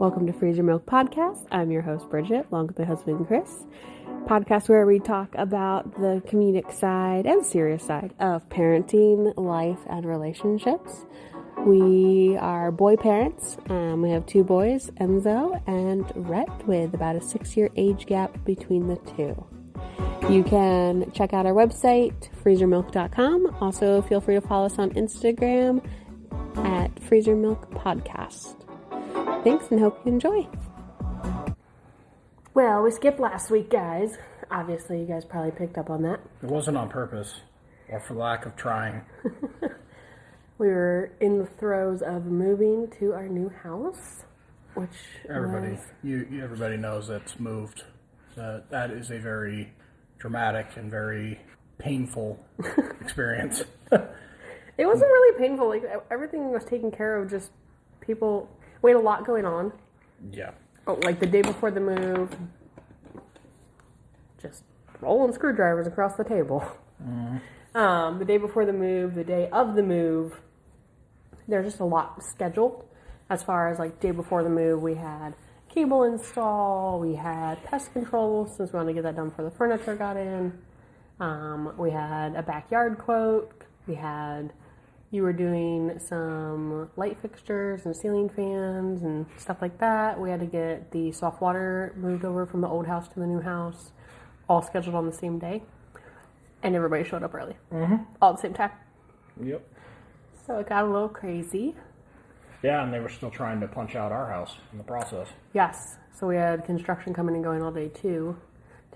Welcome to Freezer Milk Podcast. I'm your host, Bridget, along with my husband, Chris. Podcast where we talk about the comedic side and serious side of parenting, life, and relationships. We are boy parents. We have two boys, Enzo and Rhett, with about a 6-year age gap between the two. You can check out our website, freezermilk.com. Also, feel free to follow us on Instagram at Freezer Milk Podcast. Thanks and hope you enjoy. Well, we skipped last week, guys. Obviously, you guys probably picked up on that. It wasn't on purpose or for lack of trying. We were in the throes of moving to our new house, which everybody knows that's moved. That is a very dramatic and very painful experience. It wasn't really painful. Like, everything was taken care of. Just people. We had a lot going on. Yeah. Like the day before the move, just rolling screwdrivers across the table. Mm-hmm. The day before the move, the day of the move, there's just a lot scheduled. As far as like day before the move, we had cable install, we had pest control since we wanted to get that done before the furniture got in. We had a backyard quote. You were doing some light fixtures and ceiling fans and stuff like that. We had to get the soft water moved over from the old house to the new house, all scheduled on the same day. And everybody showed up early. Mm-hmm. All at the same time. Yep. So it got a little crazy. Yeah, and they were still trying to punch out our house in the process. Yes. So we had construction coming and going all day too,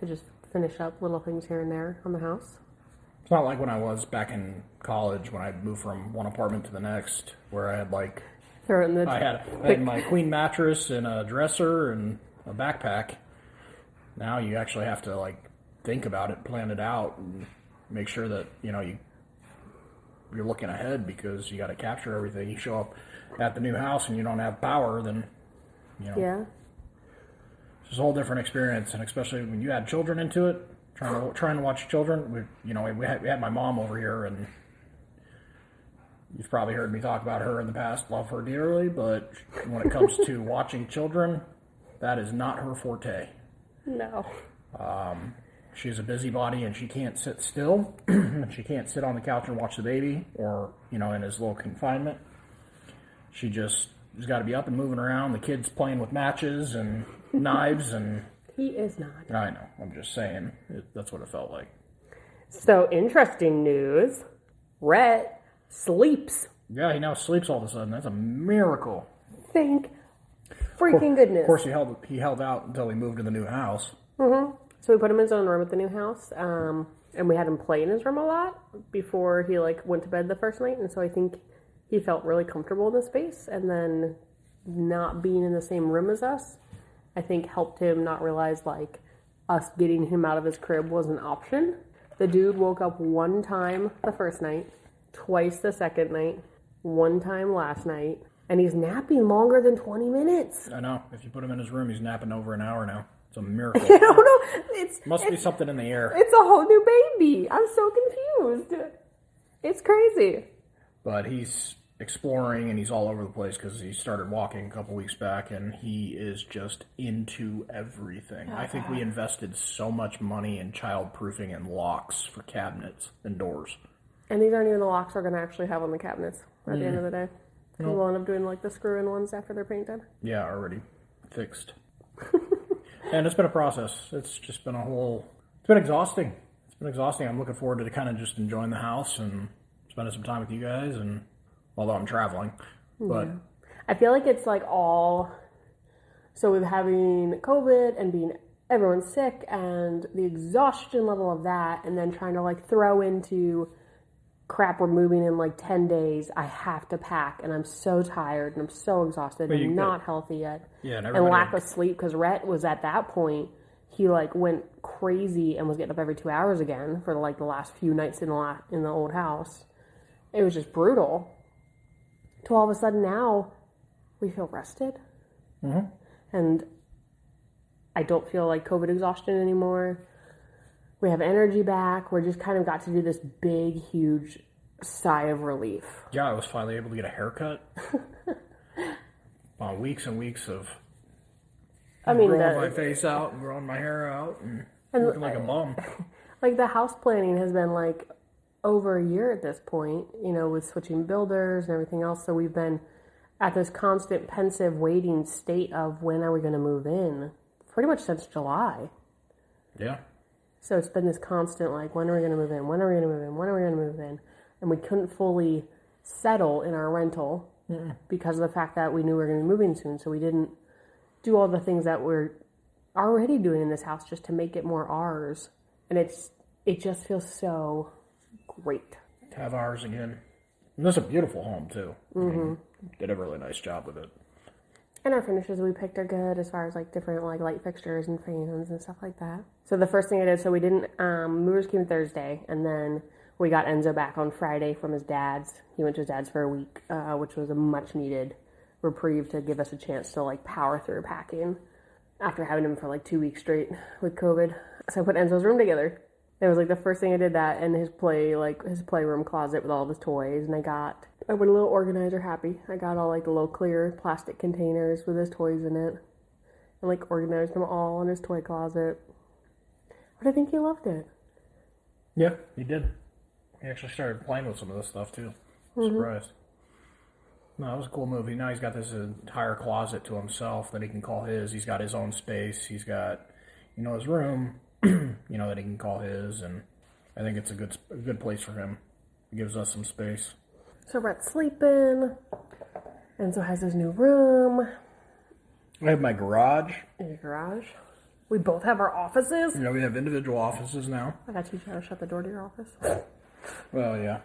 to just finish up little things here and there on the house. It's not like when I was back in college when I moved from one apartment to the next, where I had I had my queen mattress and a dresser and a backpack. Now you actually have to think about it, plan it out, and make sure that you're looking ahead because you got to capture everything. You show up at the new house and you don't have power, then yeah, it's a whole different experience, and especially when you add children into it. Trying to watch children. We had my mom over here, and you've probably heard me talk about her in the past. Love her dearly, but when it comes to watching children, that is not her forte. No. She's a busybody, and she can't sit still. And she can't sit on the couch and watch the baby, or in his little confinement. She's got to be up and moving around. The kids playing with matches and knives and. He is not. I know. I'm just saying. That's what it felt like. So, interesting news. Rhett sleeps. Yeah, he now sleeps all of a sudden. That's a miracle. Thank freaking goodness. Of course, he held out until he moved to the new house. Mm-hmm. So we put him in his own room at the new house, and we had him play in his room a lot before he went to bed the first night. And so I think he felt really comfortable in the space, and then not being in the same room as us, I think helped him not realize us getting him out of his crib was an option. The dude woke up one time the first night, twice the second night, one time last night, and he's napping longer than 20 minutes. I know. If you put him in his room, he's napping over an hour now. It's a miracle. I don't know. Must be something in the air. It's a whole new baby. I'm so confused. It's crazy. But he's exploring, and he's all over the place because he started walking a couple weeks back, and he is just into everything. I think we invested so much money in child-proofing and locks for cabinets and doors. And these aren't even the locks we're going to actually have on the cabinets at the end of the day. Nope. We'll end up doing the screw-in ones after they're painted. Yeah, already fixed. And it's been a process. It's just been it's been exhausting. I'm looking forward to kind of just enjoying the house and spending some time with you guys, and although I'm traveling, but I feel like it's so with having COVID and being everyone's sick and the exhaustion level of that, and then trying to throw into crap, we're moving in 10 days. I have to pack, and I'm so tired and I'm so exhausted and not healthy yet. Yeah, and lack of sleep, because Rhett was at that point. He went crazy and was getting up every 2 hours again for the last few nights in the old house. It was just brutal. To all of a sudden now, we feel rested. Mm-hmm. And I don't feel COVID exhaustion anymore. We have energy back. We're just kind of got to do this big, huge sigh of relief. Yeah, I was finally able to get a haircut. Weeks and weeks of I mean, growing my face out and growing my hair out and looking like a bum. Like the house planning has been like over a year at this point, with switching builders and everything else. So we've been at this constant pensive waiting state of when are we going to move in pretty much since July. Yeah. So it's been this constant, like, when are we going to move in? When are we going to move in? When are we going to move in? And we couldn't fully settle in our rental because of the fact that we knew we were going to be moving soon. So we didn't do all the things that we're already doing in this house just to make it more ours. And it just feels so great. To have ours again. And that's a beautiful home, too. Mm-hmm. I mean, did a really nice job with it. And our finishes we picked are good as far as like different like light fixtures and fans and stuff like that. So the first thing I did, so we didn't, movers came Thursday, and then we got Enzo back on Friday from his dad's. He went to his dad's for a week, which was a much needed reprieve to give us a chance to like power through packing after having him for like 2 weeks straight with COVID. So I put Enzo's room together. It was like the first thing I did that, and his playroom closet with all of his toys, and I went a little organizer happy. I got all like the little clear plastic containers with his toys in it, and like organized them all in his toy closet. But I think he loved it. Yeah, he did. He actually started playing with some of this stuff too. Surprised. No, it was a cool movie. Now he's got this entire closet to himself that he can call his. He's got his own space. He's got, his room, that he can call his, and I think it's a good place for him. It gives us some space. So Brett's sleeping. Enzo has his new room. I have my garage. In your garage. We both have our offices. We have individual offices now. I gotta teach you how to shut the door to your office. Well, yeah.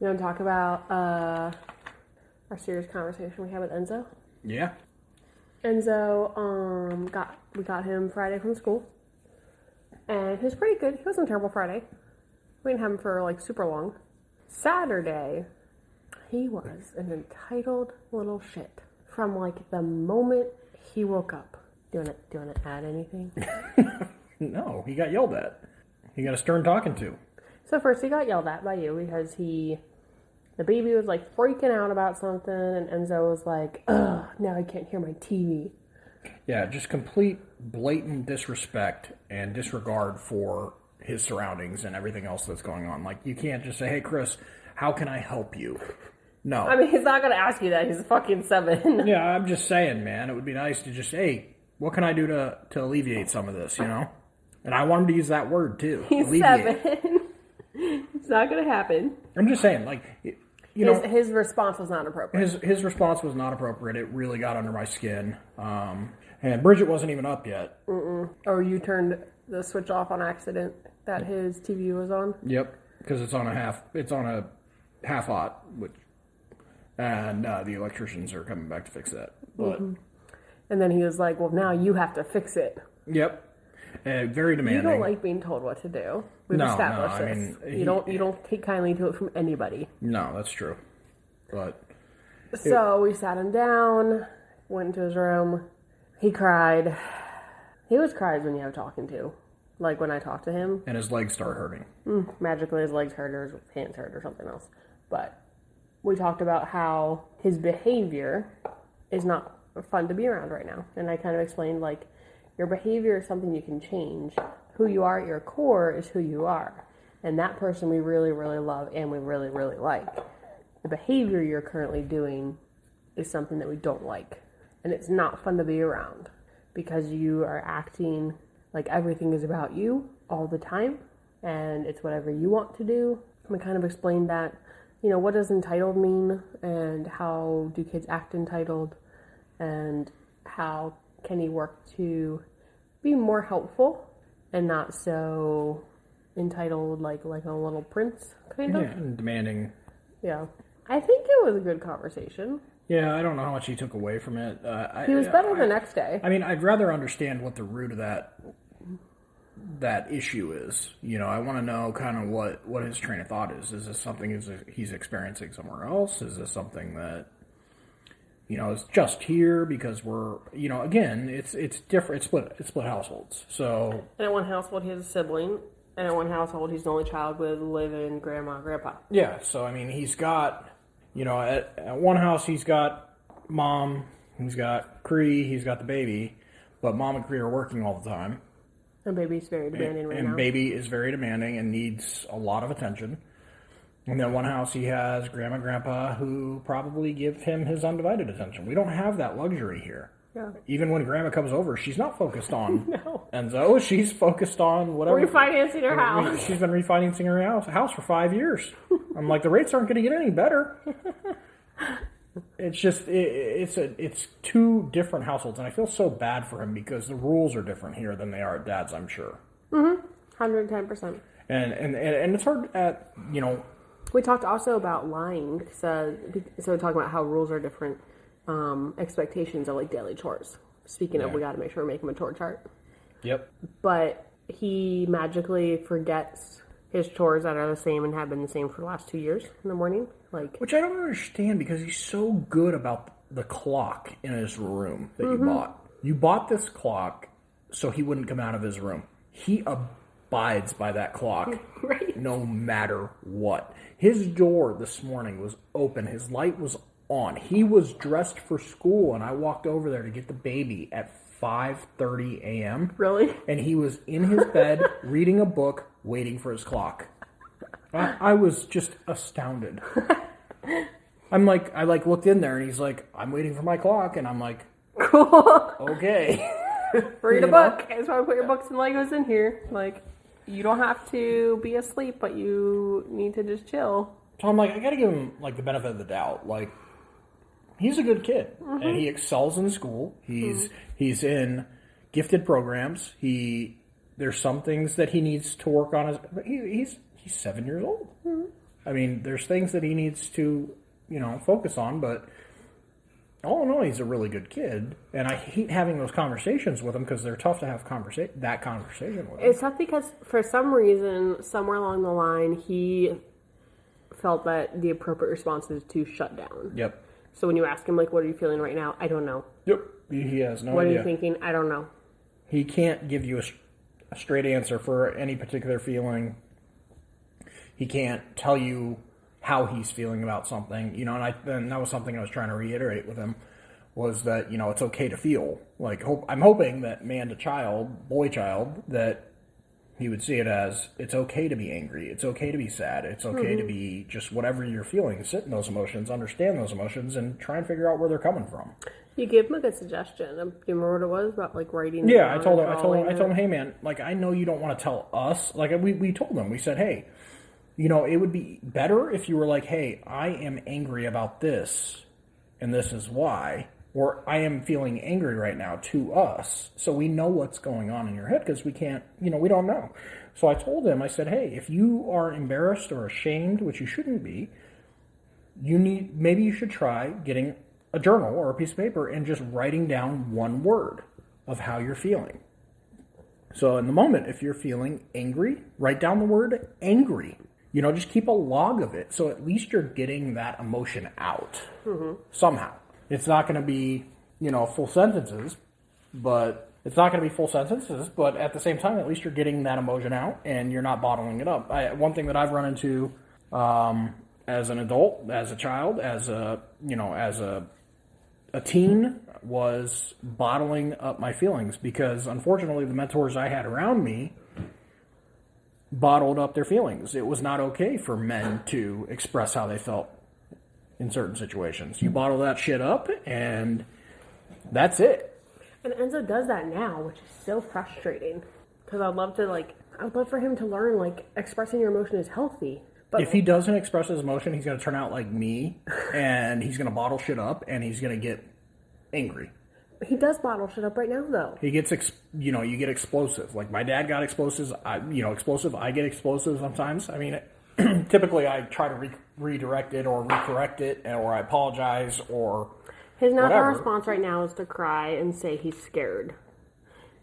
You want to talk about our serious conversation we had with Enzo? Yeah. Enzo, we got him Friday from school, and he was pretty good. He wasn't terrible Friday. We didn't have him for like super long. Saturday, he was an entitled little shit from like the moment he woke up. Do you want to add anything? No, he got yelled at. He got a stern talking to. So first he got yelled at by you because the baby was like freaking out about something, and Enzo was like, ugh, now I can't hear my TV. Yeah, just complete blatant disrespect and disregard for his surroundings and everything else that's going on. Like, you can't just say, hey, Chris, how can I help you? No. I mean, he's not going to ask you that. He's fucking 7. Yeah, I'm just saying, man, it would be nice to just, hey, what can I do to alleviate some of this, And I want him to use that word, too. He's alleviate. 7. It's not going to happen. I'm just saying, like, his response was not appropriate. His response was not appropriate. It really got under my skin. And Bridget wasn't even up yet. Oh, you turned the switch off on accident that his TV was on? Yep, because it's on a half hot, and the electricians are coming back to fix that. But and then he was like, well, now you have to fix it. Yep. Very demanding. You don't like being told what to do. We've established this. I mean, you don't take kindly to it from anybody. No, that's true. But so we sat him down, went into his room. He cried. He always cries when you have talking to. Like when I talk to him. And his legs start hurting. Magically his legs hurt or his hands hurt or something else. But we talked about how his behavior is not fun to be around right now. And I kind of explained, like, your behavior is something you can change. Who you are at your core is who you are. And that person we really, really love and we really, really like. The behavior you're currently doing is something that we don't like. And it's not fun to be around because you are acting like everything is about you all the time. And it's whatever you want to do. We kind of explained that, what does entitled mean and how do kids act entitled and how can he work to be more helpful and not so entitled like a little prince kind of? Yeah, and demanding. Yeah. I think it was a good conversation. Yeah, I don't know how much he took away from it. He was better the next day. I mean, I'd rather understand what the root of that issue is. I want to know kind of what his train of thought is. Is this something he's experiencing somewhere else? Is this something that it's just here because we're, again, it's different. It's split households. So, and in one household he has a sibling, and in one household he's the only child with live-in grandma and grandpa. Yeah. So I mean, he's got, at one house he's got mom, He's got Cree, he's got the baby, but mom and Cree are working all the time. And baby's very demanding right now. And baby is very demanding and needs a lot of attention. And then one house he has grandma and grandpa who probably give him his undivided attention. We don't have that luxury here. Yeah. Even when grandma comes over, she's not focused on Enzo. She's focused on whatever. Refinancing her house. She's been refinancing her house for 5 years. I'm like, the rates aren't going to get any better. It's just, it's two different households. And I feel so bad for him because the rules are different here than they are at Dad's, I'm sure. 110%. And it's hard at, We talked also about lying. So we talked about how rules are different. Expectations are like daily chores. Speaking of, we got to make sure we make him a chore chart. Yep. But he magically forgets his chores that are the same and have been the same for the last 2 years in the morning. Which I don't understand because he's so good about the clock in his room that you bought. You bought this clock so he wouldn't come out of his room. He abides by that clock no matter what. His door this morning was open. His light was on. He was dressed for school, and I walked over there to get the baby at 5:30 a.m. Really? And he was in his bed reading a book, waiting for his clock. I was just astounded. I looked in there, and he's like, I'm waiting for my clock, and I'm like, cool. Okay. Read a book. I just want to put your books and Legos in here. You don't have to be asleep, but you need to just chill. So I'm like, I got to give him, the benefit of the doubt. He's a good kid, and he excels in school. He's in gifted programs. There's some things that he needs to work on. He's 7 years old. I mean, there's things that he needs to, focus on, but all in all, he's a really good kid. And I hate having those conversations with him because they're tough to have that conversation with him. It's tough because for some reason, somewhere along the line, he felt that the appropriate response is to shut down. Yep. So when you ask him, what are you feeling right now? I don't know. Yep. He has no idea. What are you thinking? I don't know. He can't give you a straight answer for any particular feeling. He can't tell you how he's feeling about something, and that was something I was trying to reiterate with him, was that, it's okay to feel. I'm hoping that boy child, that he would see it as, it's okay to be angry, it's okay to be sad, it's okay to be just whatever you're feeling, sit in those emotions, understand those emotions, and try and figure out where they're coming from. You gave him a good suggestion. Do you remember what it was about, writing? Yeah, I told him, hey man, I know you don't want to tell us. We told him, we said, hey, it would be better if you were like, hey, I am angry about this, and this is why, or I am feeling angry right now to us, so we know what's going on in your head, because we can't, we don't know. So I told him, I said, hey, if you are embarrassed or ashamed, which you shouldn't be, maybe you should try getting a journal or a piece of paper and just writing down one word of how you're feeling. So in the moment, if you're feeling angry, write down the word angry. Just keep a log of it, so at least you're getting that emotion out somehow. It's not going to be, full sentences, but at the same time, at least you're getting that emotion out, and you're not bottling it up. One thing that I've run into as an adult, as a child, as a teen, was bottling up my feelings, because unfortunately the mentors I had around me bottled up their feelings. It was not okay for men to express how they felt in certain situations. You bottle that shit up, and that's it. And Enzo does that now, which is so frustrating. Because I'd love for him to learn, expressing your emotion is healthy. But if he doesn't express his emotion, he's going to turn out like me, and he's going to bottle shit up, and he's going to get angry. He does bottle shit up right now, though. He gets, you get explosive. My dad got explosives. I get explosive sometimes. I mean, typically I try to redirect it or recorrect it, or I apologize, or his natural response right now is to cry and say he's scared.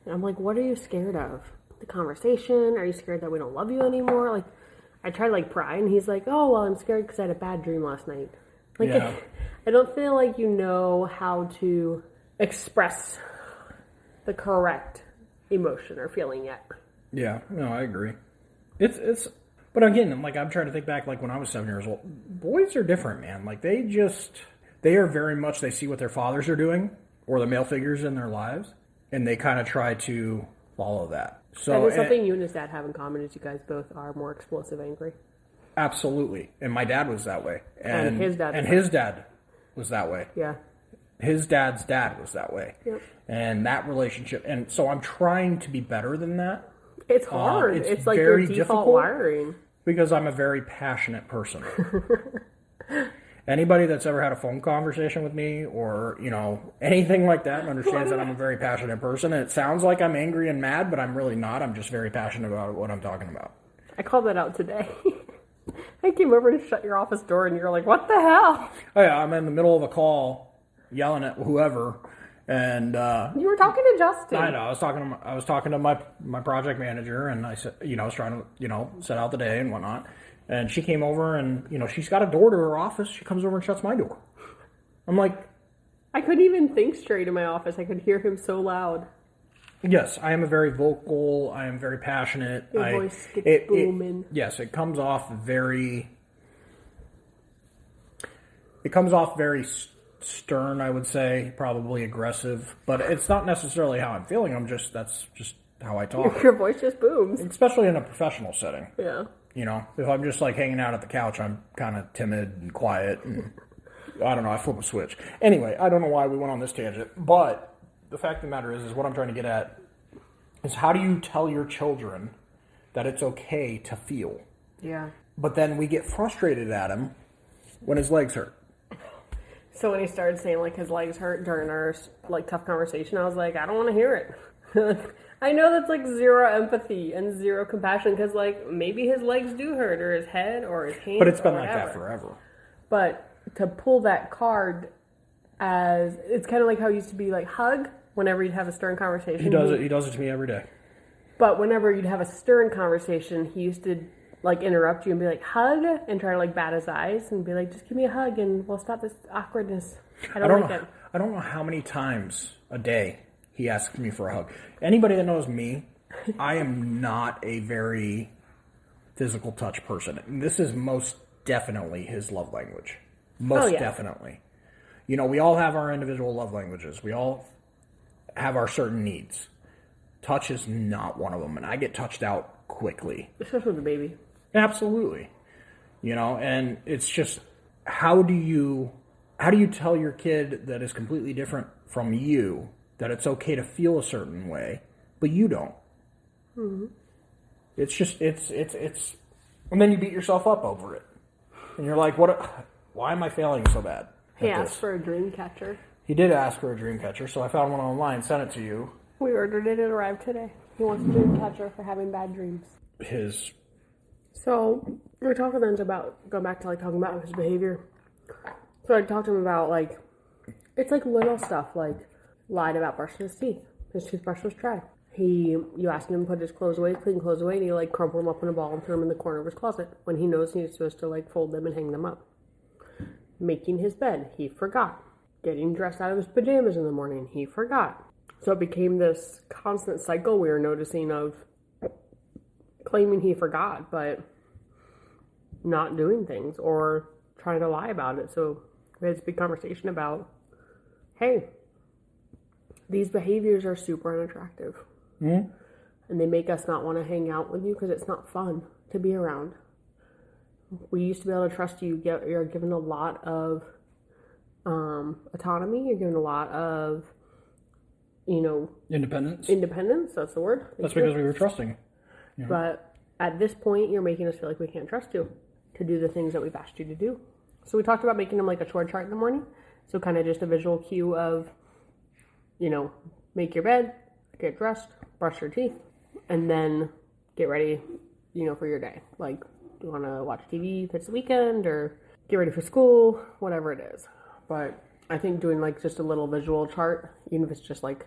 And I'm like, what are you scared of? The conversation? Are you scared that we don't love you anymore? I try to pry, and he's like, oh, well, I'm scared because I had a bad dream last night. Yeah. I don't feel like you know how to express the correct emotion or feeling yet. Yeah, no, I agree. But again, I'm trying to think back, when I was 7 years old, boys are different, man. They are very much, they see what their fathers are doing, or the male figures in their lives, and they kind of try to follow that. So that is something you and his dad have in common, is you guys both are more explosive, angry. Absolutely. And my dad was that way. And his dad was that way. Yeah. His dad's dad was that way. Yep. And that relationship. And so I'm trying to be better than that. It's hard. It's like your default wiring. Because I'm a very passionate person. Anybody that's ever had a phone conversation with me or, anything like that understands that I'm a very passionate person. And it sounds like I'm angry and mad, but I'm really not. I'm just very passionate about what I'm talking about. I called that out today. I came over to shut your office door and you're like, what the hell? Oh yeah, I'm in the middle of a call yelling at whoever. And you were talking to Justin. I know. I was talking to my project manager, and I said, I was trying to, set out the day and whatnot. And she came over, and she's got a door to her office. She comes over and shuts my door. I'm like, I couldn't even think straight in my office. I could hear him so loud. Yes, I am a very vocal. I am very passionate. Your voice gets booming. Yes, it comes off very. It comes off very stern, I would say, probably aggressive, but it's not necessarily how I'm feeling. That's just how I talk. Your voice just booms, especially in a professional setting. Yeah. If I'm just like hanging out at the couch, I'm kind of timid and quiet, and I don't know. I flip a switch. Anyway, I don't know why we went on this tangent, but the fact of the matter is what I'm trying to get at is how do you tell your children that it's okay to feel? Yeah. But then we get frustrated at him when his legs hurt. So when he started saying like his legs hurt during our like tough conversation, I was like, I don't want to hear it. I know that's like zero empathy and zero compassion because like maybe his legs do hurt or his head or his hands. But it's been like that forever. But to pull that card as it's kind of like how it used to be like hug whenever you'd have a stern conversation. He does it. He does it to me every day. But whenever you'd have a stern conversation, he used to like interrupt you and be like hug and try to like bat his eyes and be like, just give me a hug and we'll stop this awkwardness. I don't like it. I don't know how many times a day he asks me for a hug. Anybody that knows me, I am not a very physical touch person. And this is most definitely his love language. Most definitely. We all have our individual love languages. We all have our certain needs. Touch is not one of them, and I get touched out quickly. Especially with a baby. Absolutely. And it's just, how do you tell your kid that is completely different from you that it's okay to feel a certain way, but you don't? Mm-hmm. It's just, it's, and then you beat yourself up over it. And you're like, why am I failing so bad? He asked for a dream catcher. He did ask for a dream catcher, so I found one online, sent it to you. We ordered it, it arrived today. He wants a dream catcher for having bad dreams. So, we talked with Enzo about, going back to like talking about his behavior. So I talked to him about like, it's like little stuff, like lied about brushing his teeth. His toothbrush was dry. You asked him to put his clothes away, clean clothes away, and he like crumpled them up in a ball and threw them in the corner of his closet when he knows he's supposed to like fold them and hang them up. Making his bed, he forgot. Getting dressed out of his pajamas in the morning, he forgot. So it became this constant cycle we were noticing of claiming he forgot, but not doing things or trying to lie about it. So we had this big conversation about, hey, these behaviors are super unattractive. Mm-hmm. And they make us not want to hang out with you because it's not fun to be around. We used to be able to trust you. You're given a lot of autonomy. You're given a lot of, Independence. Independence, that's the word. That's because we were trusting. But at this point, you're making us feel like we can't trust you to do the things that we've asked you to do. So we talked about making them like a chore chart in the morning. So kind of just a visual cue of, make your bed, get dressed, brush your teeth, and then get ready, for your day. Like, do you want to watch TV if it's the weekend or get ready for school, whatever it is. But I think doing like just a little visual chart, even if it's just like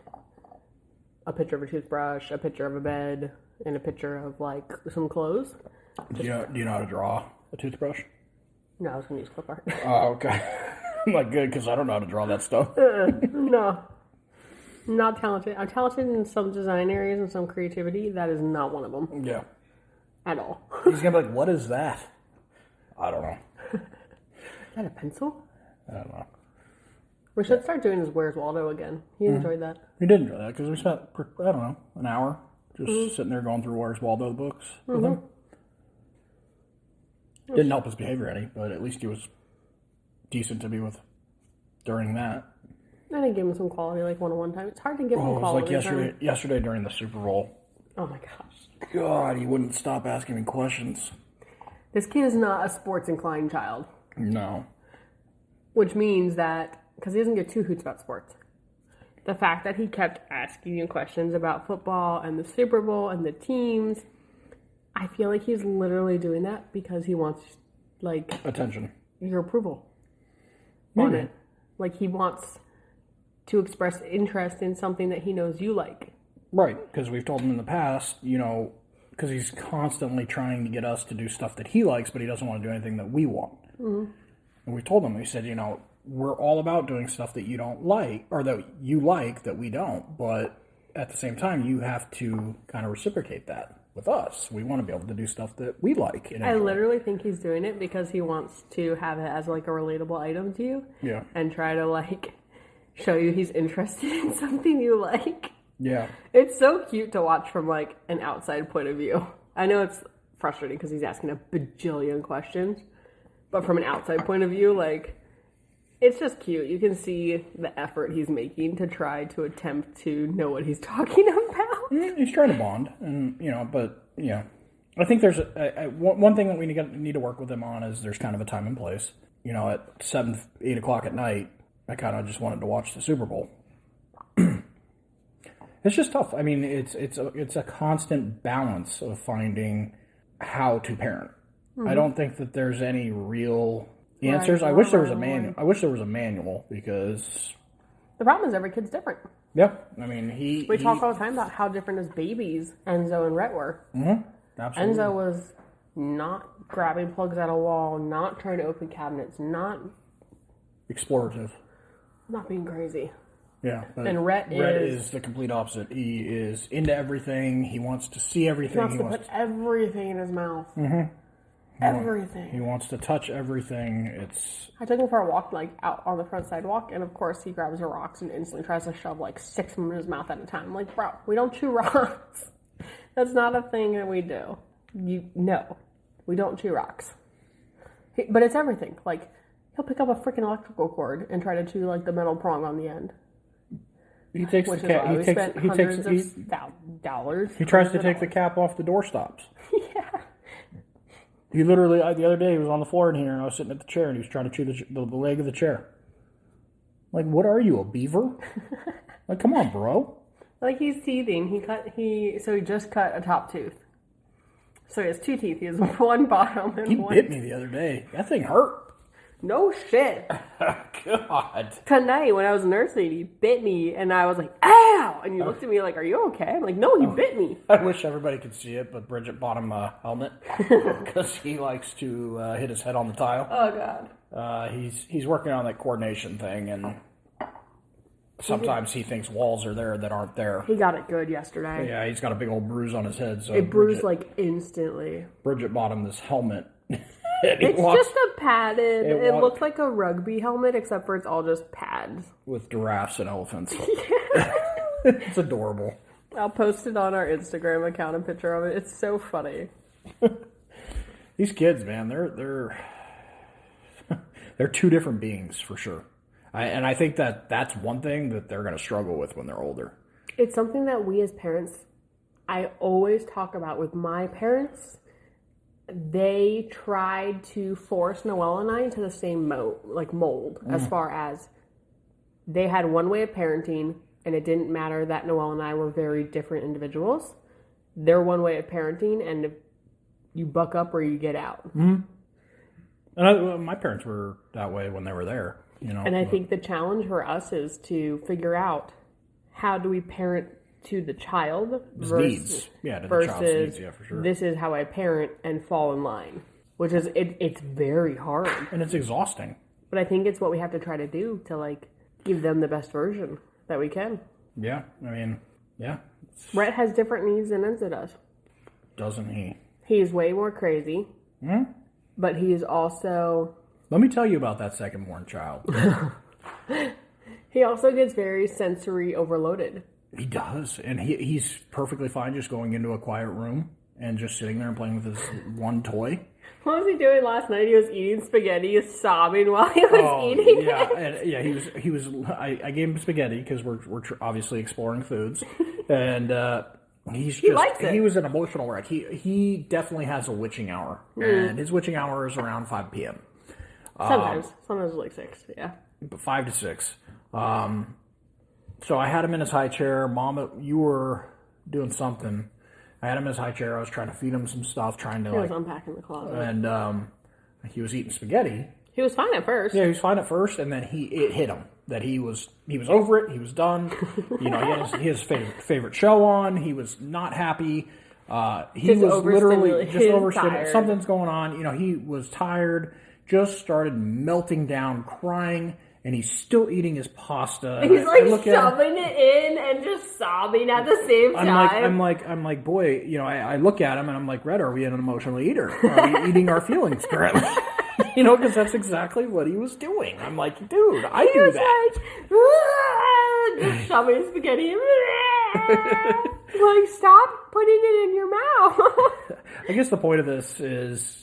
a picture of a toothbrush, a picture of a bed, and a picture of like some clothes. Do you know how to draw a toothbrush? No, I was going to use clip art. Oh, okay. I'm like, good, because I don't know how to draw that stuff. No. Not talented. I'm talented in some design areas and some creativity. That is not one of them. Yeah. At all. He's going to be like, what is that? I don't know. Is that a pencil? I don't know. We should start doing his Where's Waldo again. He enjoyed that. He did enjoy that because we spent, I don't know, an hour just sitting there going through Where's Waldo books with him. Didn't help his behavior any, but at least he was decent to be with during that. I didn't give him some quality, like one-on-one time. It's hard to give him quality. It was like yesterday during the Super Bowl. Oh my gosh. God, he wouldn't stop asking me questions. This kid is not a sports-inclined child. No. Which means that, because he doesn't get two hoots about sports, the fact that he kept asking you questions about football and the Super Bowl and the teams, I feel like he's literally doing that because he wants, like... attention. Your approval. On it. Like, he wants to express interest in something that he knows you like. Right, because we've told him in the past, you know, because he's constantly trying to get us to do stuff that he likes, but he doesn't want to do anything that we want. And we told him, we said, you know, we're all about doing stuff that you don't like, or that you like that we don't, but at the same time, you have to kind of reciprocate that with us. We want to be able to do stuff that we like. I literally think he's doing it because he wants to have it as like a relatable item to you. Yeah. And try to like show you he's interested in something you like. Yeah. It's so cute to watch from like an outside point of view. I know it's frustrating because he's asking a bajillion questions, but from an outside point of view, like, it's just cute. You can see the effort he's making to try to attempt to know what he's talking about. He's trying to bond, and you know, but yeah, I think there's one thing that we need to work with him on is there's kind of a time and place. You know, at 7, 8 o'clock at night, I kind of just wanted to watch the Super Bowl. It's just tough. I mean, it's a constant balance of finding how to parent. I don't think that there's any real answers. I wish there was a manual. I wish there was a manual because the problem is every kid's different. Yeah, I mean we talk all the time about how different as babies Enzo and Rhett were. Absolutely. Enzo was not grabbing plugs out of a wall, not trying to open cabinets, not explorative, not being crazy. Yeah, and Rhett is the complete opposite. He is into everything. He wants to see everything. He wants to put everything in his mouth. Everything. He wants to touch everything. I took him for a walk, like, out on the front sidewalk, and of course he grabs the rocks and instantly tries to shove, like, 6 of them in his mouth at a time. I'm like, bro, we don't chew rocks. That's not a thing that we do. No, we don't chew rocks. But it's everything. Like, he'll pick up a freaking electrical cord and try to chew, like, the metal prong on the end. He takes the cap. He takes dollars. He tries to take the cap off the door stops. Yeah. He literally, the other day, he was on the floor in here, and I was sitting at the chair, and he was trying to chew the leg of the chair. Like, what are you, a beaver? Like, come on, bro. Like, he's teething. So he just cut a top tooth. So he has 2 teeth. He has one bottom and one. He bit me the other day. That thing hurt. No shit. God. Tonight, when I was nursing, he bit me, and I was like, ow! And you looked at me like, are you okay? I'm like, no, he bit me. I wish everybody could see it, but Bridget bought him a helmet because he likes to hit his head on the tile. Oh, God. He's working on that coordination thing, and sometimes he thinks walls are there that aren't there. He got it good yesterday. Yeah, he's got a big old bruise on his head. So it bruised, like, instantly. Bridget bought him this helmet. It's just a padded. It looks like a rugby helmet, except for it's all just pads. With giraffes and elephants. Yeah. It's adorable. I'll post it on our Instagram account, a picture of it. It's so funny. These kids, man, they're 2 different beings for sure. I think that's one thing that they're going to struggle with when they're older. It's something that we as parents, I always talk about with my parents. They tried to force Noelle and I into the same mold as far as they had one way of parenting, and it didn't matter that Noelle and I were very different individuals. Their one way of parenting, and if you buck up or you get out. And my parents were that way when they were there, you know. And I think the challenge for us is to figure out how do we parent to the child versus the child's needs, yeah, for sure. This is how I parent and fall in line, which is it's very hard and it's exhausting. But I think it's what we have to try to do to like give them the best version that we can. Yeah, I mean, yeah. Rhett has different needs than Enzo does. Doesn't he? He's way more crazy, but he is also. Let me tell you about that second-born child. He also gets very sensory overloaded. He does, and he's perfectly fine just going into a quiet room and just sitting there and playing with his one toy. What was he doing last night? He was eating spaghetti, sobbing while he was eating it. He was. I gave him spaghetti because we're obviously exploring foods, and he likes it. He was an emotional wreck. He definitely has a witching hour, and his witching hour is around 5 p.m. Sometimes it's like 6. Yeah, but 5 to 6. So I had him in his high chair. Mom, you were doing something. I had him in his high chair. I was trying to feed him some stuff, He was unpacking the closet. And he was eating spaghetti. He was fine at first. Yeah, he was fine at first, and then it hit him that he was over it. He was done. He had his favorite show on. He was not happy. He was literally just overstimulated. Something's going on. He was tired. Just started melting down, crying. And he's still eating his pasta. He's like shoving it in and just sobbing at the same time. I'm like, boy, I look at him and I'm like, Red, are we an emotional eater? Are we eating our feelings currently? Because that's exactly what he was doing. I'm like, dude, I do that. Just shoving spaghetti. Like, stop putting it in your mouth. I guess the point of this is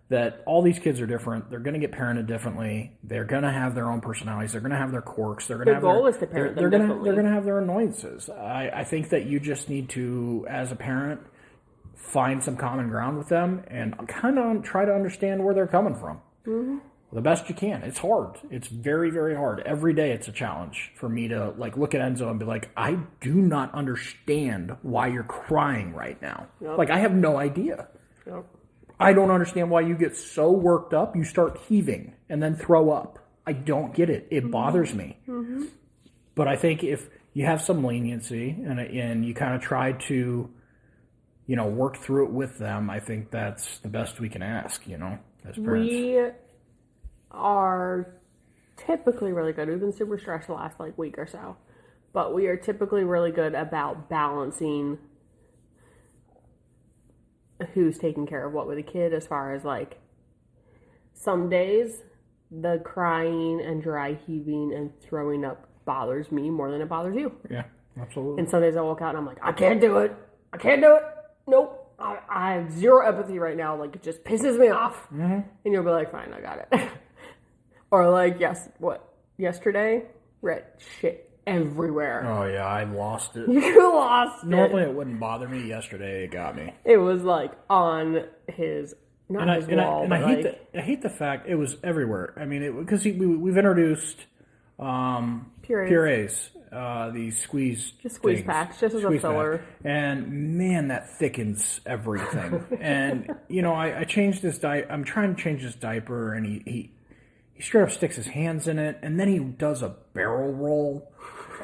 that all these kids are different. They're going to get parented differently. They're going to have their own personalities. They're going to have their quirks. They're going to have goal is to parent them differently. They're going to have their annoyances. I think that you just need to, as a parent, find some common ground with them and kind of try to understand where they're coming from. Mm-hmm. The best you can. It's hard. It's very, very hard. Every day it's a challenge for me to look at Enzo and be like, I do not understand why you're crying right now. Yep. I have no idea. Yep. I don't understand why you get so worked up, you start heaving and then throw up. I don't get it. It bothers me. Mm-hmm. But I think if you have some leniency and you kind of try to, work through it with them, I think that's the best we can ask, as parents. We are typically really good. We've been super stressed the last week or so. But we are typically really good about balancing who's taking care of what with a kid, as far as some days the crying and dry heaving and throwing up bothers me more than it bothers you. Yeah, absolutely. And some days I walk out and I'm like, I can't do it. Nope. I have zero empathy right now. It just pisses me off. Mm-hmm. And you'll be like, fine, I got it. Or yesterday, shit everywhere. Oh yeah, I lost it. You lost it. Normally it wouldn't bother me. Yesterday it got me. It was on his wall. I hate the fact it was everywhere. I mean, because we've introduced purees, these squeeze packs, just as a filler. And man, that thickens everything. And I changed this I'm trying to change this diaper, and he straight up sticks his hands in it, and then he does a barrel roll.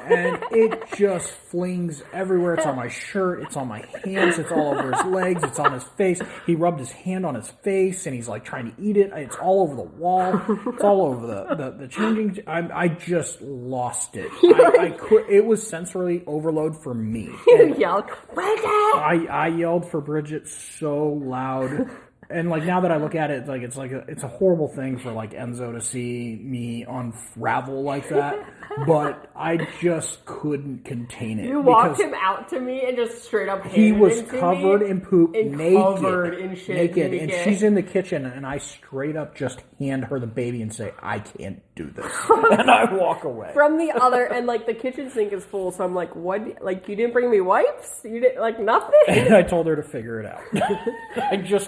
And it just flings everywhere. It's on my shirt. It's on my hands. It's all over his legs. It's on his face. He rubbed his hand on his face, and he's trying to eat it. It's all over the wall. It's all over the changing. I just lost it. It was sensory overload for me. You yelled, Bridget! I yelled for Bridget so loud. And now that I look at it, it's a horrible thing for Enzo to see me unravel like that. But I just couldn't contain it. You walked him out to me and just straight up handed he was covered in poop, and naked, covered in shit, naked, and she's in the kitchen, and I straight up just hand her the baby and say, "I can't do this," and I walk away from the other. And the kitchen sink is full, so I'm like, "What? You didn't bring me wipes? You didn't nothing?" And I told her to figure it out.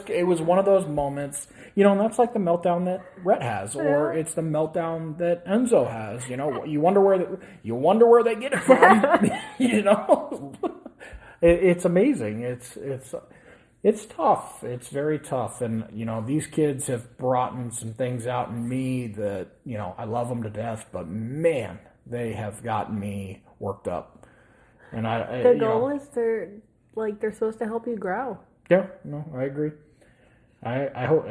It was one of those moments, and that's the meltdown that Rhett has, or it's the meltdown that Enzo has. You wonder where they get it from. It's amazing. It's tough. It's very tough, and these kids have brought in some things out in me that I love them to death, but man, they have gotten me worked up. And the goal is they're supposed to help you grow. Yeah, no, I agree. I hope,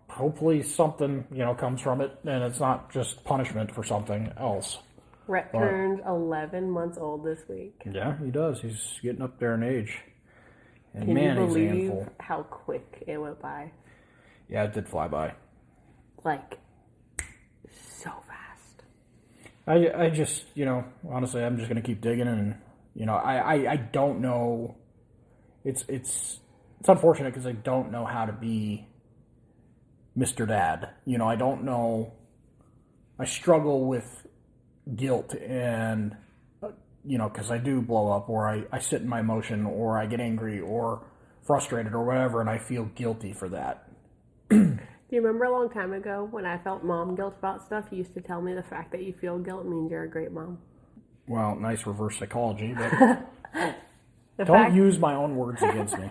hopefully something, comes from it, and it's not just punishment for something else. Rhett turned 11 months old this week. Yeah, he does. He's getting up there in age. And Can man, you he's a believe handful. how quick it went by? Yeah, it did fly by. So fast. I just, honestly, I'm just going to keep digging, and, I don't know. It's unfortunate because I don't know how to be Mr. Dad. I don't know. I struggle with guilt and, because I do blow up, or I sit in my emotion, or I get angry or frustrated or whatever, and I feel guilty for that. Do you remember a long time ago when I felt mom guilt about stuff? You used to tell me the fact that you feel guilt means you're a great mom. Well, nice reverse psychology, but don't use my own words against me.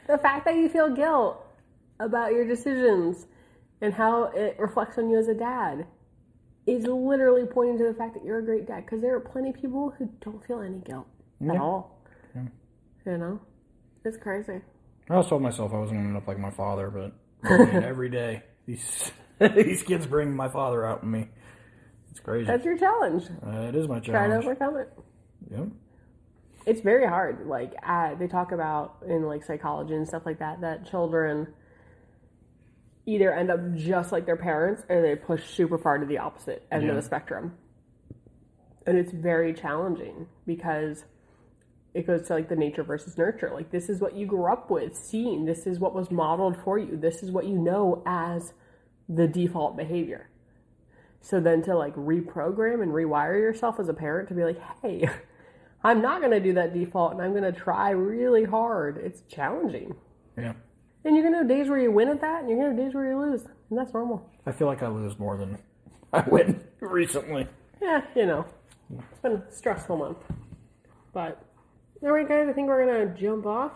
The fact that you feel guilt about your decisions and how it reflects on you as a dad is literally pointing to the fact that you're a great dad, because there are plenty of people who don't feel any guilt at all. Yeah. It's crazy. I always told myself I wasn't going to end up like my father, but every day these kids bring my father out in me. It's crazy. That's your challenge. It is my challenge. Try to overcome it. Yep. It's very hard. Like, they talk about in like psychology and stuff like that children either end up just like their parents or they push super far to the opposite end of the spectrum. And it's very challenging because it goes to like the nature versus nurture. Like, this is what you grew up with, seeing. This is what was modeled for you. This is what you know as the default behavior. So then to like reprogram and rewire yourself as a parent to be like, hey, I'm not going to do that default and I'm going to try really hard. It's challenging. Yeah. And you're going to have days where you win at that, and you're going to have days where you lose. And that's normal. I feel like I lose more than I win recently. Yeah, it's been a stressful month. But, all right, guys, I think we're going to jump off.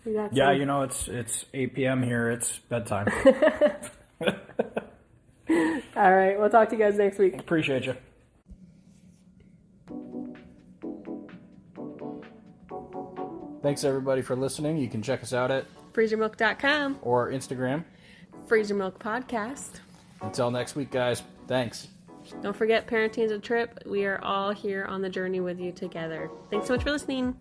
It's 8 p.m. here. It's bedtime. All right, we'll talk to you guys next week. Appreciate you. Thanks, everybody, for listening. You can check us out at freezermilk.com or Instagram. Freezermilk Podcast. Until next week, guys. Thanks. Don't forget, parenting is a trip. We are all here on the journey with you together. Thanks so much for listening.